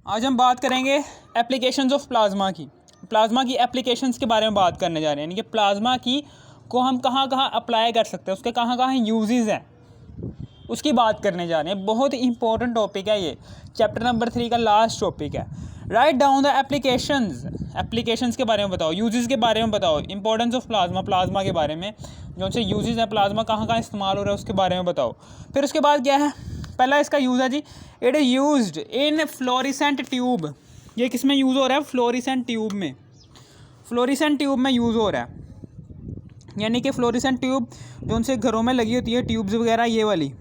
आज हम बात करेंगे एप्लीकेशंस ऑफ प्लाज्मा की। प्लाज्मा की एप्लीकेशंस के बारे में बात करने जा रहे हैं, यानी कि प्लाज्मा की को हम कहाँ कहाँ अप्लाई कर सकते हैं, उसके कहाँ कहाँ यूजेस हैं, उसकी बात करने जा रहे हैं। बहुत इंपॉर्टेंट टॉपिक है ये, चैप्टर नंबर 3 का लास्ट टॉपिक है। राइट डाउन द एप्लीकेशंस के बारे में बताओ, यूजेस के बारे में बताओ, इंपॉर्टेंस ऑफ प्लाज्मा के बारे में, जो उनसे यूजेस हैं, प्लाज्मा कहाँ कहाँ इस्तेमाल हो रहा है उसके बारे में बताओ। फिर उसके बाद क्या है, पहला इसका यूज़ है जी, it is used in fluorescent tube. ये किस में यूज़ हो रहा है? फ्लोरिसेंट ट्यूब में। फ्लोरिसेंट ट्यूब में यूज़ हो रहा है, यानी कि फ्लोरिसेंट ट्यूब जो उनसे घरों में लगी होती है, ट्यूब्स वगैरह, ये वाली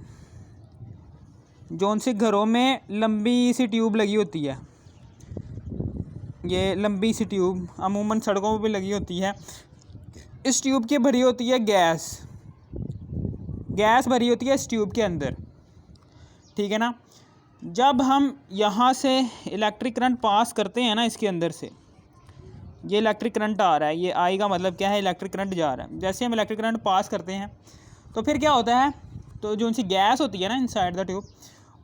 जो उनसे घरों में लंबी सी ट्यूब लगी होती है, ये लंबी सी ट्यूब अमूमन सड़कों पर भी लगी होती है। इस ट्यूब की भरी होती है गैस भरी होती है इस ट्यूब के अंदर, ठीक है ना। जब हम यहाँ से इलेक्ट्रिक करंट पास करते हैं ना, इसके अंदर से ये इलेक्ट्रिक करंट आ रहा है, ये आई का मतलब क्या है, इलेक्ट्रिक करंट जा रहा है। जैसे हम इलेक्ट्रिक करंट पास करते हैं तो फिर क्या होता है, तो जो उनसी गैस होती है ना इनसाइड द ट्यूब,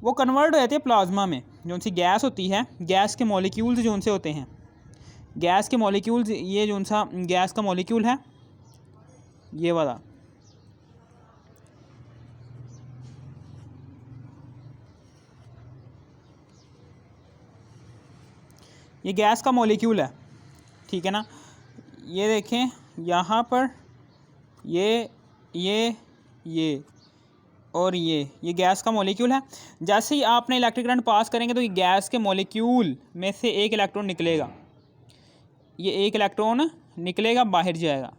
वो कन्वर्ट हो जाती है प्लाज्मा में। जो उनसी गैस होती है, गैस के मॉलिक्यूल्स जो उनसे होते हैं, गैस के मॉलिक्यूल्स, ये जो उनसा गैस का मॉलिक्यूल है ये वाला, ये गैस का मॉलिक्यूल है, ठीक है ना। ये देखें यहाँ पर ये और ये गैस का मॉलिक्यूल है। जैसे ही आपने इलेक्ट्रिक करंट पास करेंगे तो ये गैस के मॉलिक्यूल में से एक इलेक्ट्रॉन निकलेगा, ये एक इलेक्ट्रॉन निकलेगा, बाहर जाएगा।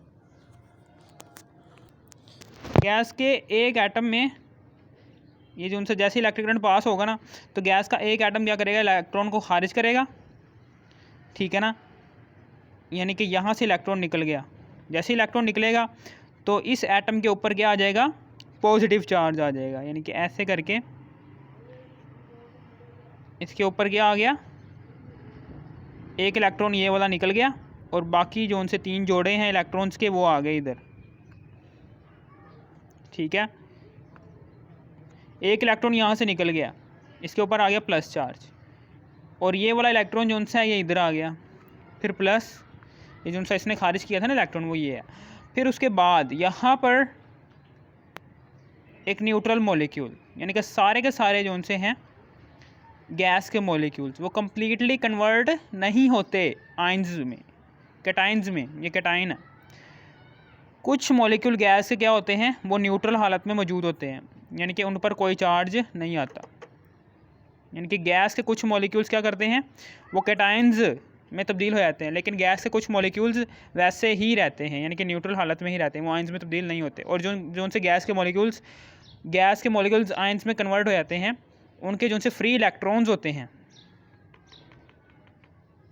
गैस के एक एटम में ये जो उनसे जैसे इलेक्ट्रिक करंट पास होगा ना, तो गैस का एक एटम क्या करेगा, इलेक्ट्रॉन को खारिज करेगा, ठीक है ना। यानी कि यहाँ से इलेक्ट्रॉन निकल गया, जैसे इलेक्ट्रॉन निकलेगा तो इस एटम के ऊपर क्या आ जाएगा, पॉजिटिव चार्ज आ जाएगा। यानी कि ऐसे करके इसके ऊपर क्या आ गया, एक इलेक्ट्रॉन ये वाला निकल गया, और बाकी जो उनसे 3 जोड़े हैं इलेक्ट्रॉन्स के वो आ गए इधर, ठीक है। एक इलेक्ट्रॉन यहाँ से निकल गया, इसके ऊपर आ गया प्लस चार्ज, और ये वाला इलेक्ट्रॉन जो उनसे है ये इधर आ गया, फिर प्लस, ये जो उनसे इसने खारिज किया था ना इलेक्ट्रॉन, वो ये है। फिर उसके बाद यहाँ पर एक न्यूट्रल मॉलिक्यूल, यानी कि सारे के सारे जो उनसे हैं गैस के मॉलिक्यूल्स, वो कम्प्लीटली कन्वर्ट नहीं होते आयंस में, कैटाइंस में, ये कैटाइन है। कुछ मॉलिक्यूल गैस के क्या होते हैं, वो न्यूट्रल हालत में मौजूद होते हैं, यानी कि उन पर कोई चार्ज नहीं आता। यानी कि गैस के कुछ मॉलिक्यूल्स क्या करते हैं, वो कैटाइंस में तब्दील हो जाते हैं, लेकिन गैस के कुछ मॉलिक्यूल्स वैसे ही रहते हैं, यानी कि न्यूट्रल हालत में ही रहते हैं, वो आयंस में तब्दील नहीं होते। और जो उनसे गैस के मॉलिक्यूल्स आयंस में कन्वर्ट हो जाते हैं, उनके जो उनसे फ्री इलेक्ट्रॉन्स होते हैं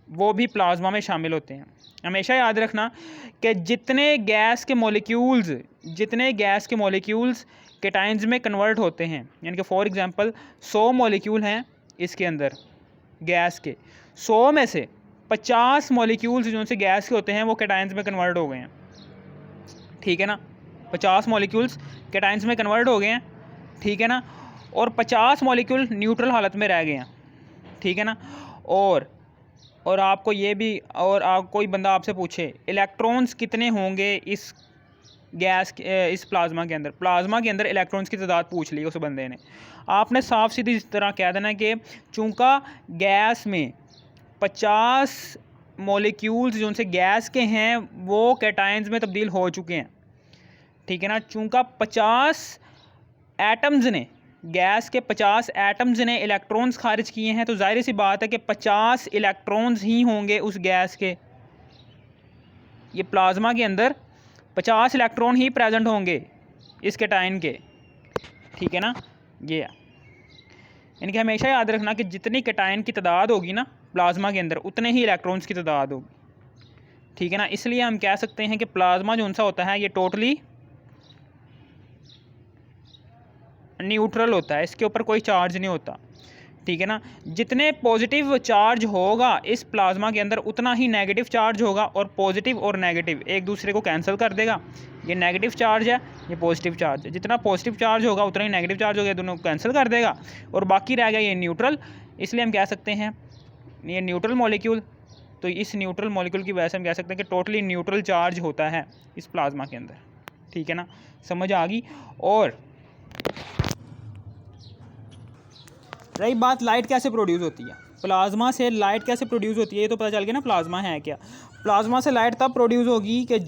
वो भी प्लाज्मा में शामिल होते हैं। हमेशा याद रखना कि जितने गैस के मॉलिक्यूल्स कैटाइंस में कन्वर्ट होते हैं, यानी कि फॉर एग्जांपल 100 मॉलिक्यूल हैं इसके अंदर गैस के, 100 में से 50 मॉलिक्यूल्स जो उनसे गैस के होते हैं वो कैटाइंस में कन्वर्ट हो गए हैं, ठीक है ना। 50 मॉलिक्यूल्स कैटाइंस में कन्वर्ट हो गए हैं, ठीक है ना, और 50 मॉलिक्यूल न्यूट्रल हालत में रह गए हैं, ठीक है ना। और आपको ये भी, और कोई बंदा आपसे पूछे इलेक्ट्रॉन्स कितने होंगे इस प्लाज्मा के अंदर इलेक्ट्रॉन्स की तादाद पूछ ली उस बंदे ने, आपने साफ सीधी इस तरह कह देना कि चूँकि गैस में 50 मॉलिक्यूल्स जो उनसे गैस के हैं वो कैटाइंस में तब्दील हो चुके हैं, ठीक है ना। चूँकि 50 एटम्स ने, गैस के 50 एटम्स ने इलेक्ट्रॉन्स खारिज किए हैं, तो जाहिर सी बात है कि 50 इलेक्ट्रॉन्स ही होंगे उस गैस के, ये प्लाज्मा के अंदर 50 इलेक्ट्रॉन ही प्रेजेंट होंगे इस कैटाइन के, ठीक है ना। ये है, यानी कि हमेशा याद रखना कि जितनी कैटाइन की तादाद होगी ना प्लाज्मा के अंदर, उतने ही इलेक्ट्रॉन्स की तादाद होगी, ठीक है ना। इसलिए हम कह सकते हैं कि प्लाज्मा जो उनसा होता है ये टोटली न्यूट्रल होता है, इसके ऊपर कोई चार्ज नहीं होता, ठीक है ना। जितने पॉजिटिव चार्ज होगा इस प्लाज्मा के अंदर, उतना ही नेगेटिव चार्ज होगा, और पॉजिटिव और नेगेटिव एक दूसरे को कैंसिल कर देगा। ये नेगेटिव चार्ज है, ये पॉजिटिव चार्ज है, जितना पॉजिटिव चार्ज होगा उतना ही नेगेटिव चार्ज होगा, दोनों को कैंसिल कर देगा, और बाकी रह गया ये न्यूट्रल। इसलिए हम कह सकते हैं ये न्यूट्रल मॉलिक्यूल, तो इस न्यूट्रल मॉलिक्यूल की वजह से हम कह सकते हैं कि टोटली न्यूट्रल चार्ज होता है इस प्लाज्मा के अंदर। ठीक है ना, समझ आ गई। और रही बात लाइट कैसे प्रोड्यूस होती है, प्लाज्मा से लाइट कैसे प्रोड्यूस होती है, ये तो पता चल गया ना प्लाज्मा है क्या। प्लाज्मा से लाइट तब प्रोड्यूस होगी कि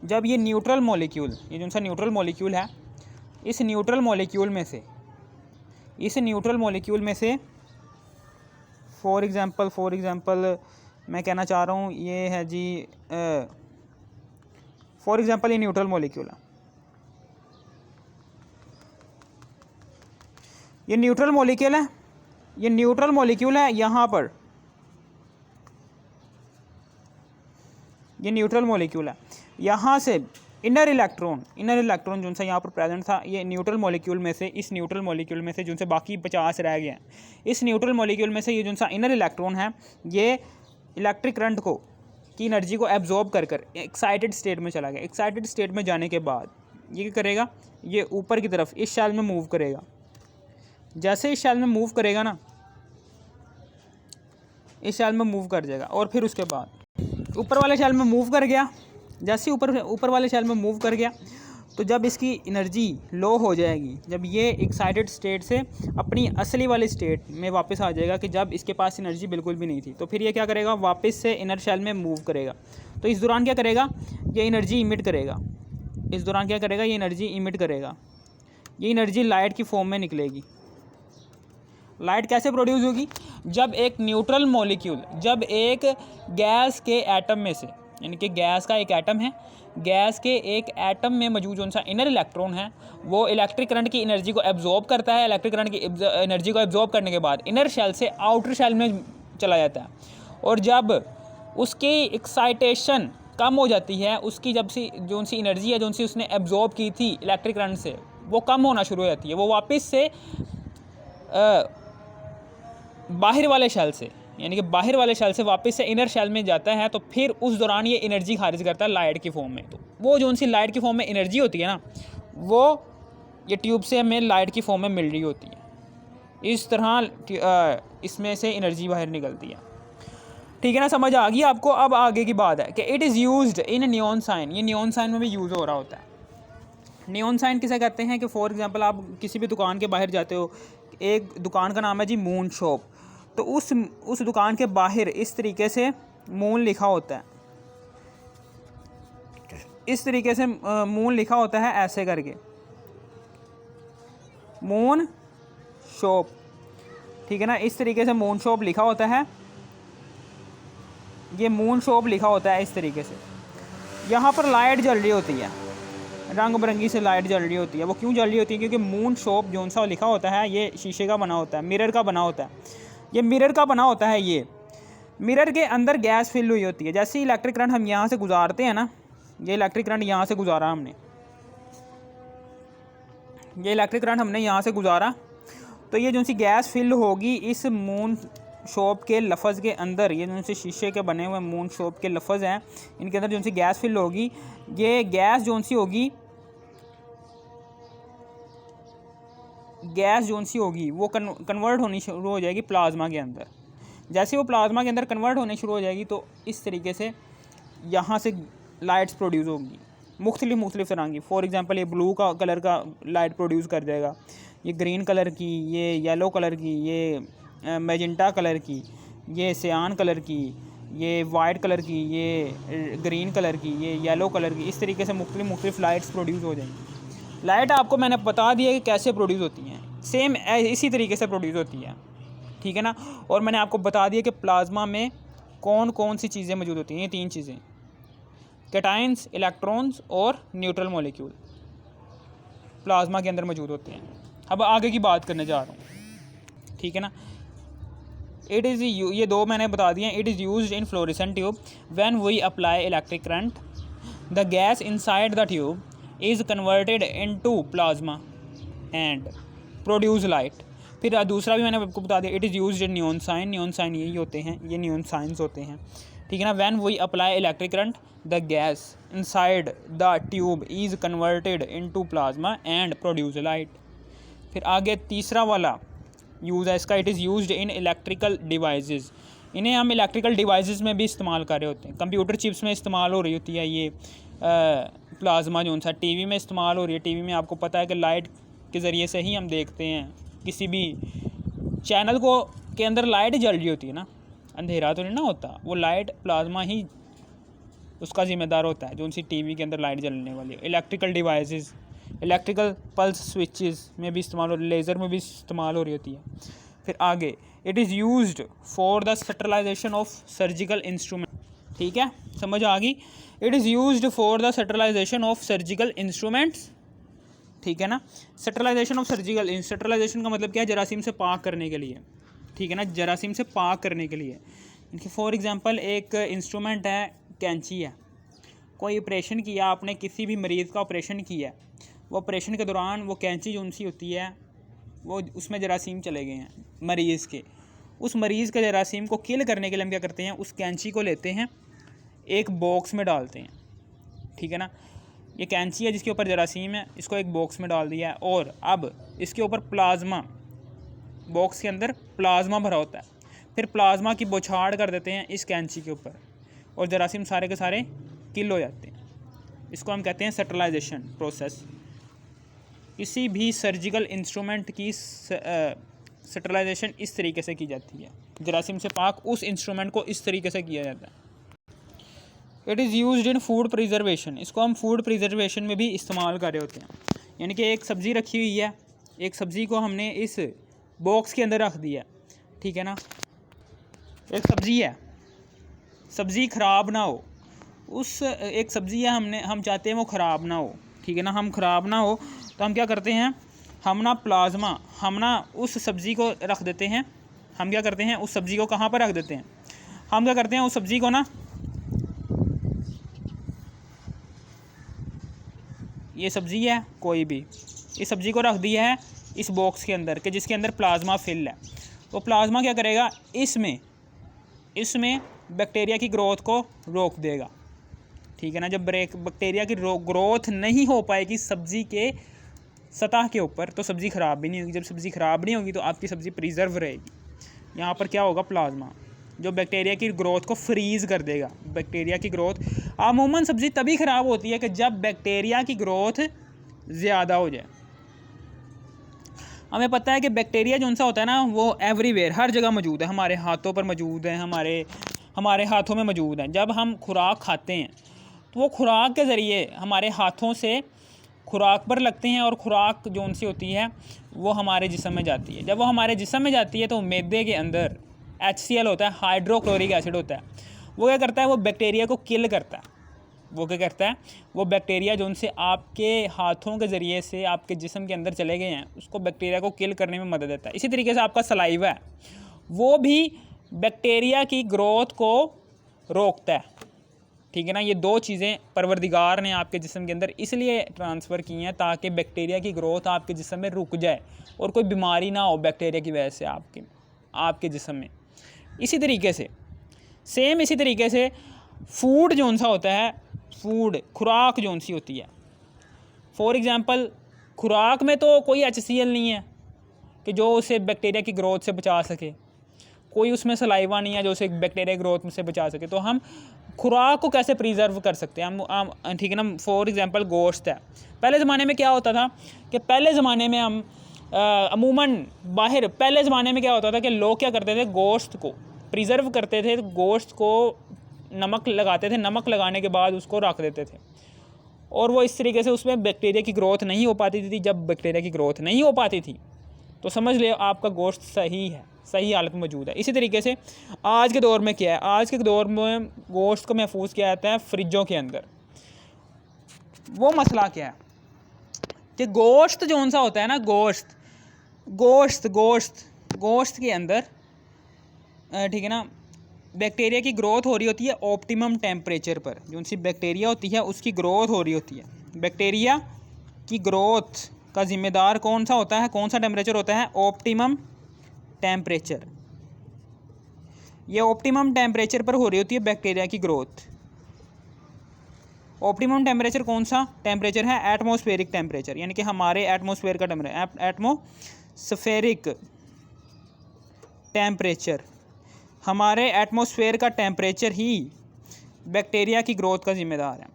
जब ये न्यूट्रल मॉलिक्यूल, ये जो सा न्यूट्रल मॉलिक्यूल है, इस न्यूट्रल मॉलिक्यूल में से फॉर एग्ज़ाम्पल मैं कहना चाह रहा हूँ ये है जी, फॉर एग्ज़ाम्पल ये न्यूट्रल मॉलिक्यूल है, ये न्यूट्रल मॉलिक्यूल है यहाँ पर, ये न्यूट्रल मॉलिक्यूल है। यहाँ से इनर इलेक्ट्रॉन जो सा यहाँ पर प्रेजेंट था, ये न्यूट्रल मॉलिक्यूल में से, इस न्यूट्रल मॉलिक्यूल में से जो से बाकी 50 रह गए हैं, इस न्यूट्रल मॉलिक्यूल में से ये जो सा इनर इलेक्ट्रॉन है, ये इलेक्ट्रिक करंट की एनर्जी को एब्जॉर्ब कर एक्साइटेड स्टेट में चला गया। एक्साइटेड स्टेट में जाने के बाद ये क्या करेगा, ये ऊपर की तरफ इस शेल में मूव करेगा। जैसे इस शेल में मूव करेगा ना, इस शेल में मूव कर जाएगा, और फिर उसके बाद ऊपर वाले शेल में मूव कर गया। जैसे ऊपर वाले शेल में मूव कर गया, तो जब इसकी एनर्जी लो हो जाएगी, जब ये एक्साइटेड स्टेट से अपनी असली वाली स्टेट में वापस आ जाएगा कि जब इसके पास एनर्जी बिल्कुल भी नहीं थी, तो फिर ये क्या करेगा, वापस से इनर शेल में मूव करेगा। तो इस दौरान क्या करेगा, ये एनर्जी इमिट करेगा। इस दौरान क्या करेगा, ये एनर्जी इमिट करेगा। ये एनर्जी लाइट की फॉर्म में निकलेगी। लाइट कैसे प्रोड्यूस होगी, जब एक न्यूट्रल मॉलिक्यूल, जब एक गैस के एटम में से, यानी कि गैस का एक एटम है, गैस के एक एटम में मौजूद जो सा इनर इलेक्ट्रॉन है, वो इलेक्ट्रिक करंट की एनर्जी को एब्जॉर्ब करता है। इलेक्ट्रिक करंट की एनर्जी को एब्जॉर्ब करने के बाद इनर शेल से आउटर शेल में चला जाता है, और जब उसकी एक्साइटेशन कम हो जाती है, उसकी जब सी जो सी एनर्जी है, जो सी उसने एब्जॉर्ब की थी इलेक्ट्रिक करंट से, वो कम होना शुरू हो जाती है। वो वापस से बाहर वाले शेल से, यानी कि बाहर वाले शेल से वापस से इनर शेल में जाता है, तो फिर उस दौरान ये एनर्जी खारिज करता है लाइट की फॉर्म में। तो वो जो सी लाइट की फॉर्म में एनर्जी होती है ना, वो ये ट्यूब से हमें लाइट की फॉर्म में मिल रही होती है। इस तरह इसमें से एनर्जी बाहर निकलती है। ठीक है ना, समझ आ गई आपको। अब आगे की बात है कि it is used in neon sign. ये नियॉन साइन में भी यूज़ हो रहा होता है। नियॉन साइन किसे कहते हैं कि फॉर एग्जांपल आप किसी भी दुकान के बाहर जाते हो, एक दुकान का नाम है जी मून शॉप, तो उस दुकान के बाहर इस तरीके से मून लिखा होता है, इस तरीके से मून लिखा होता है, ऐसे करके मून शॉप। ठीक है ना, इस तरीके से मून शॉप लिखा होता है, ये मून शॉप लिखा होता है इस तरीके से। यहाँ पर लाइट जल रही होती है, रंग बिरंगी से लाइट जल रही होती है। वो क्यों जल रही होती है, क्योंकि मून शॉप जो सा लिखा होता है, ये शीशे का बना होता है, मिरर का बना होता है। ये मिरर का बना होता है, ये मिरर के अंदर गैस फिल हुई होती है। जैसे इलेक्ट्रिक करंट हम यहाँ से गुजारते हैं ना, ये इलेक्ट्रिक करंट यहाँ से गुजारा हमने, ये इलेक्ट्रिक करंट हमने यहाँ से गुजारा, तो ये जो सी गैस फिल होगी इस मून शॉप के लफ्ज़ के अंदर, ये जो सी शीशे के बने हुए मून शॉप के लफ्ज़ हैं, इनके अंदर जो सी गैस फिल होगी, ये गैस जो सी होगी, गैस जो सी होगी वो कन्वर्ट होनी शुरू हो जाएगी प्लाज्मा के अंदर। जैसे वो प्लाज्मा के अंदर कन्वर्ट होने शुरू हो जाएगी, तो इस तरीके से यहाँ से लाइट्स प्रोड्यूस होंगी मुख्तलिफ तरह की। फॉर एग्जांपल ये ब्लू का कलर का लाइट प्रोड्यूस कर देगा, ये ग्रीन कलर की, ये येलो कलर की, ये मैजेंटा कलर की, ये सियान कलर की, ये वाइट कलर की, ये ग्रीन कलर की, ये येलो कलर की। इस तरीके से मुख्तलिफ लाइट्स प्रोड्यूस हो जाएंगी। लाइट आपको मैंने बता दिया कि कैसे प्रोड्यूस होती हैं, सेम इसी तरीके से प्रोड्यूस होती है। ठीक है ना, और मैंने आपको बता दिया कि प्लाज्मा में कौन कौन सी चीज़ें मौजूद होती हैं। ये 3 चीज़ें, कैटायंस, इलेक्ट्रॉन्स और न्यूट्रल मॉलिक्यूल प्लाज्मा के अंदर मौजूद होते हैं। अब आगे की बात करने जा रहा हूँ। ठीक है ना, इट इज़ ये 2 मैंने बता दिए। It is used in fluorescent tube when we apply electric current, the gas inside the tube is converted into plasma and produce light. फिर दूसरा भी मैंने आपको बता दिया, it is used in neon sign. Neon sign यही होते हैं, ये नियॉन साइंस होते हैं। ठीक है ना, when we apply electric current the gas inside the tube is converted into plasma and produce light. फिर आगे तीसरा वाला यूज़ है इसका, it is used in electrical devices. इन्हें हम इलेक्ट्रिकल डिवाइसेस में भी इस्तेमाल कर रहे होते हैं। कंप्यूटर चिप्स में इस्तेमाल हो रही होती है ये प्लाज्मा जो सा, टीवी में इस्तेमाल हो रही है। टीवी में आपको पता है कि लाइट के ज़रिए से ही हम देखते हैं, किसी भी चैनल को के अंदर लाइट जल रही होती है ना, अंधेरा तो नहीं ना होता, वो लाइट प्लाज्मा ही उसका ज़िम्मेदार होता है, जो उनसी टीवी के अंदर लाइट जलने वाली है। Electrical devices, electrical pulse switches में भी इस्तेमाल हो रही है, लेज़र में भी इस्तेमाल हो रही होती है। फिर आगे, it is used for the sterilization of surgical instrument. ठीक है, समझ आ गई। It is used for the sterilization of surgical instruments. ठीक है ना, स्टरलाइजेशन ऑफ सर्जिकल, स्टरलाइजेशन का मतलब क्या है, जरासीम से पाक करने के लिए। ठीक है ना, जरासीम से पाक करने के लिए। इनके फॉर एग्जांपल एक इंस्ट्रूमेंट है, कैंची है। कोई ऑपरेशन किया आपने, किसी भी मरीज़ का ऑपरेशन किया, वो ऑपरेशन के दौरान वो कैंची जो उनसी होती है वो उसमें जरासीम चले गए हैं मरीज़ के। उस मरीज़ के जरासीम को किल करने के लिए हम क्या करते हैं, उस कैंची को लेते हैं, एक बॉक्स में डालते हैं। ठीक है ना, ये कैंची है जिसके ऊपर जरासीम है, इसको एक बॉक्स में डाल दिया है और अब इसके ऊपर प्लाज्मा, बॉक्स के अंदर प्लाज्मा भरा होता है। फिर प्लाज्मा की बौछार कर देते हैं इस कैंची के ऊपर और जरासीम सारे के सारे किल हो जाते हैं। इसको हम कहते हैं स्टरलाइजेशन प्रोसेस। किसी भी सर्जिकल इंस्ट्रूमेंट की स्टरलाइजेशन इस तरीके से की जाती है, जरासीम से पाक उस इंस्ट्रूमेंट को इस तरीके से किया जाता है। It is used in food preservation. इसको हम फूड प्रिजर्वेशन में भी इस्तेमाल कर रहे होते हैं। यानी कि एक सब्ज़ी रखी हुई है, एक सब्ज़ी को हमने इस बॉक्स के अंदर रख दिया। ठीक है ना, एक सब्ज़ी है, सब्ज़ी ख़राब ना हो, उस एक सब्ज़ी है, हम चाहते हैं वो ख़राब ना हो। ठीक है ना, हम ख़राब ना हो तो हम क्या करते हैं, हम ना प्लाज्मा, हम ना उस सब्ज़ी को रख देते हैं। हम क्या करते हैं, उस सब्ज़ी को कहाँ पर रख देते हैं, हम क्या करते हैं, उस सब्ज़ी को ना, ये सब्ज़ी है कोई भी, इस सब्ज़ी को रख दिया है इस बॉक्स के अंदर कि जिसके अंदर प्लाज्मा फिल है। तो प्लाज्मा क्या करेगा, इसमें बैक्टीरिया की ग्रोथ को रोक देगा। ठीक है ना, जब बैक्टीरिया की ग्रोथ नहीं हो पाएगी सब्ज़ी के सतह के ऊपर तो सब्ज़ी ख़राब भी नहीं होगी। जब सब्ज़ी ख़राब नहीं होगी तो आपकी सब्ज़ी प्रिजर्व रहेगी। यहाँ पर क्या होगा, प्लाज्मा जो बैक्टीरिया की ग्रोथ को फ्रीज़ कर देगा। बैक्टीरिया की ग्रोथ, अमूमन सब्ज़ी तभी ख़राब होती है कि जब बैक्टीरिया की ग्रोथ ज़्यादा हो जाए। हमें पता है कि बैक्टीरिया जो सा होता है ना, वो एवरीवेयर, हर जगह मौजूद है, हमारे हाथों पर मौजूद है, हमारे हाथों में मौजूद है। जब हम खुराक खाते हैं तो वो खुराक के ज़रिए हमारे हाथों से खुराक पर लगते हैं और खुराक जो उनसे होती है वो हमारे जिस्म में जाती है। जब वो हमारे जिस्म में जाती है तो मैदे के अंदर HCl होता है, हाइड्रोक्लोरिक एसिड होता है। वो क्या करता है, वो बैक्टीरिया को किल करता है। वो क्या करता है, वो बैक्टीरिया जो उनसे आपके हाथों के ज़रिए से आपके जिस्म के अंदर चले गए हैं, उसको बैक्टीरिया को किल करने में मदद देता है। इसी तरीके से आपका सलाइवा है, वो भी बैक्टीरिया की ग्रोथ को रोकता है। ठीक है ना, ये दो चीज़ें परवरदिगार ने आपके जिस्म के अंदर इसलिए ट्रांसफ़र की हैं ताकि बैक्टीरिया की ग्रोथ आपके जिस्म में रुक जाए और कोई बीमारी ना हो बैक्टीरिया की वजह से आपके जिस्म में। इसी तरीके से इसी तरीके से फूड जो सा होता है, फूड खुराक जो सी होती है, फॉर एग्ज़ाम्पल खुराक में तो कोई HCl नहीं है कि जो उसे बैक्टीरिया की ग्रोथ से बचा सके, कोई उसमें सलाइवा नहीं है जो उसे बैक्टीरिया ग्रोथ से बचा सके। तो हम खुराक को कैसे प्रिजर्व कर सकते हैं हम, ठीक है ना। फॉर एग्ज़ाम्पल गोश्त है, पहले ज़माने में क्या होता था कि पहले ज़माने में हम अमूमन पहले ज़माने में क्या होता था कि लोग क्या करते थे, गोश्त को प्रिजर्व करते थे, गोश्त को नमक लगाते थे, नमक लगाने के बाद उसको रख देते थे और वो इस तरीके से उसमें बैक्टीरिया की ग्रोथ नहीं हो पाती थी। जब बैक्टीरिया की ग्रोथ नहीं हो पाती थी तो समझ ले आपका गोश्त सही है, सही हालत में मौजूद है। इसी तरीके से आज के दौर में क्या है, आज के दौर में गोश्त को महफूज किया जाता है फ्रिजों के अंदर। वो मसला क्या है कि गोश्त जो सा होता है ना, गोश्त के अंदर, ठीक है ना, बैक्टीरिया की ग्रोथ हो रही होती है ऑप्टिमम टेम्परेचर पर। जो सी बैक्टीरिया होती है उसकी ग्रोथ हो रही होती है। बैक्टीरिया की ग्रोथ का ज़िम्मेदार कौन सा होता है, कौन सा टेम्परेचर होता है, ऑप्टिमम टेम्परेचर। ये ऑप्टिमम टेम्परेचर पर हो रही होती है बैक्टीरिया की ग्रोथ। ऑप्टिमम टेम्परेचर कौन सा टेम्परेचर है? एटमॉस्फेरिक टेम्परेचर, यानी कि हमारे एटमॉस्फेयर का टेम्परेचर, एटमॉस्फेरिक टेम्परेचर, हमारे एटमॉस्फेयर का टेम्परेचर ही बैक्टीरिया की ग्रोथ का ज़िम्मेदार है।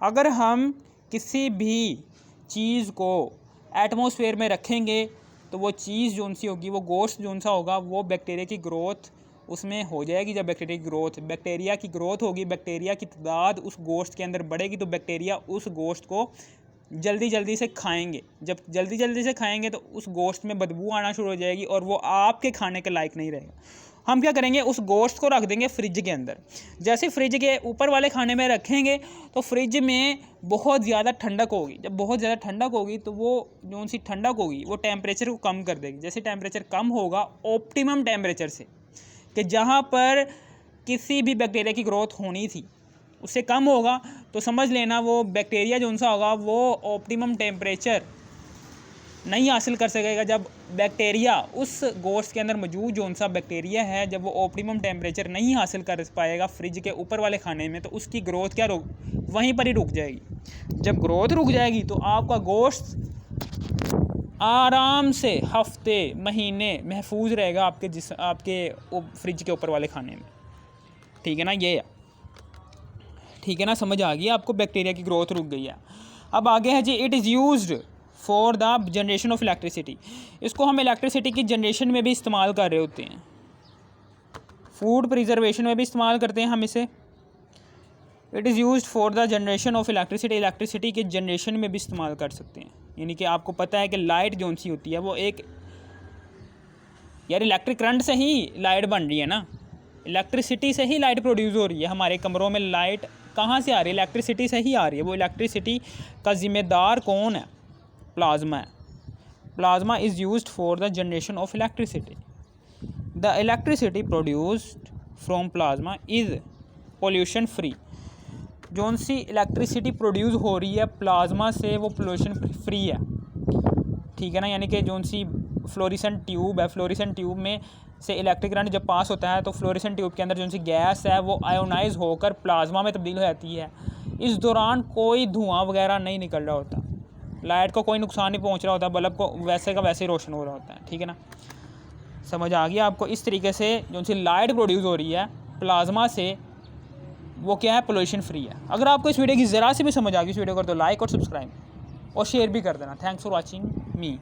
अगर हम किसी भी चीज़ को एटमॉस्फेयर में रखेंगे तो वो चीज़ जो सी होगी, वो गोश्त जो सा होगा, वो बैक्टीरिया की ग्रोथ उसमें हो जाएगी। जब बैक्टीरिया की ग्रोथ होगी, बैक्टीरिया की तादाद उस गोश्त के अंदर बढ़ेगी, तो बैक्टीरिया उस गोश्त को जल्दी से खाएंगे। जब जल्दी से खाएंगे तो उस गोश्त में बदबू आना शुरू हो जाएगी और वो आपके खाने के लायक नहीं रहेगा। हम क्या करेंगे, उस गोश्त को रख देंगे फ्रिज के अंदर। जैसे फ्रिज के ऊपर वाले खाने में रखेंगे तो फ्रिज में बहुत ज़्यादा ठंडक होगी। जब बहुत ज़्यादा ठंडक होगी तो वो जो सी ठंडक होगी वो टेम्परेचर को कम कर देगी। जैसे टेम्परेचर कम होगा ऑप्टिमम टेम्परेचर से, कि जहाँ पर किसी भी बैक्टीरिया की ग्रोथ होनी थी उससे कम होगा, तो समझ लेना वो बैक्टीरिया जो सा होगा वो ऑप्टिमम टेम्परेचर नहीं हासिल कर सकेगा। जब बैक्टीरिया उस गोश्त के अंदर मौजूद जो सा बैक्टीरिया है, जब वो ऑप्टिमम टेम्परेचर नहीं हासिल कर पाएगा फ्रिज के ऊपर वाले खाने में, तो उसकी ग्रोथ क्या वहीं पर ही रुक जाएगी। जब ग्रोथ रुक जाएगी तो आपका गोश्त आराम से हफ्ते महीने महफूज रहेगा आपके फ्रिज के ऊपर वाले खाने में। ठीक है ना, ये ठीक है ना, समझ आ गई आपको, बैक्टीरिया की ग्रोथ रुक गई है। अब आगे है जी, it is used for the generation of electricity. इसको हम इलेक्ट्रिसिटी की जनरेशन में भी इस्तेमाल कर रहे होते हैं, फूड प्रिजर्वेशन में भी इस्तेमाल करते हैं हम इसे। It is used for the generation of electricity, electricity के जनरेशन में भी इस्तेमाल कर सकते हैं। यानी कि आपको पता है कि लाइट जो सी होती है वो एक, यार इलेक्ट्रिक करंट से ही लाइट बन रही है ना, इलेक्ट्रिसिटी से ही लाइट प्रोड्यूस हो रही है। हमारे कमरों में लाइट कहाँ से आ रही है? इलेक्ट्रिसिटी से ही आ रही है। वो इलेक्ट्रिसिटी का ज़िम्मेदार कौन है? प्लाज्मा है। Plasma is used for the generation of electricity. The electricity produced from plasma is pollution free. जो सी इलेक्ट्रिसिटी प्रोड्यूस हो रही है प्लाज्मा से वो पोल्यूशन फ्री है। ठीक है ना, यानी कि जो सी फ्लोरेसेंट ट्यूब है, फ्लोरेसेंट ट्यूब में से इलेक्ट्रिक करंट जब पास होता है तो फ्लोरेसेंट ट्यूब के अंदर जो सी गैस है वो आयोनाइज होकर प्लाज्मा में तब्दील हो जाती है। इस दौरान कोई धुआं वगैरह नहीं निकल रहा होता, लाइट को कोई नुकसान नहीं पहुंच रहा होता, बल्ब को वैसे का वैसे ही रोशन हो रहा होता है। ठीक है ना, समझ आ गया आपको? इस तरीके से जो सी लाइट प्रोड्यूस हो रही है प्लाज्मा से, वो क्या है? पोल्यूशन फ्री है। अगर आपको इस वीडियो की ज़रा से भी समझ आ गई, इस वीडियो को तो लाइक और सब्सक्राइब और शेयर भी कर देना। Thanks for watching me.